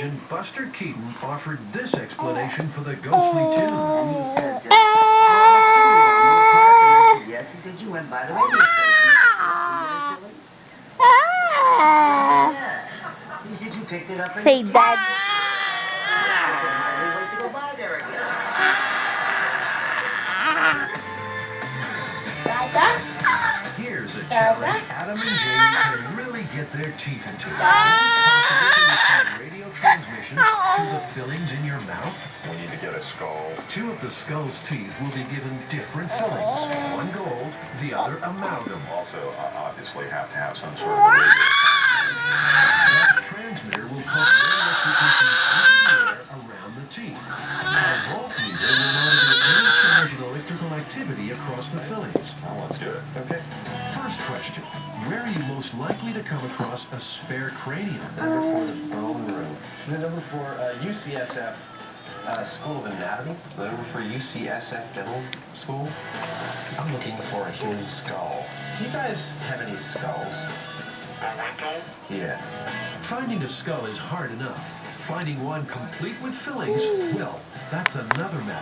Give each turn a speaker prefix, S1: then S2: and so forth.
S1: surgeon Buster Keaton offered this explanation for the ghostly tune.
S2: And he said, well, let's do it. You want more Clark? And I said, yes. He said, you went by the radio station. Yes. He said, you picked it up in
S3: Say
S2: the
S3: that.
S2: I wait to go by there again.
S1: Here's a challenge Adam and Jamie can really get their teeth into. Is it possible to receive radio transmissions to the fillings in your mouth?
S4: We need to get a skull.
S1: Two of the skull's teeth will be given different fillings. One gold, the other amalgam.
S4: Also, obviously have to have some sort of radio.
S1: That transmitter will pump radio frequencies into the air around the teeth. Our voltmeter will monitor any charge and electrical activity across the fillings.
S4: Well, let's do it. Okay.
S1: First question, where are you most likely to come across a spare cranium?
S5: Number 4, the bone room. The number 4, UCSF School of Anatomy. The number 4, UCSF Dental School. I'm looking for a human skull. Do you guys have any skulls? Yes.
S1: Finding a skull is hard enough. Finding one complete with fillings, well, that's another matter.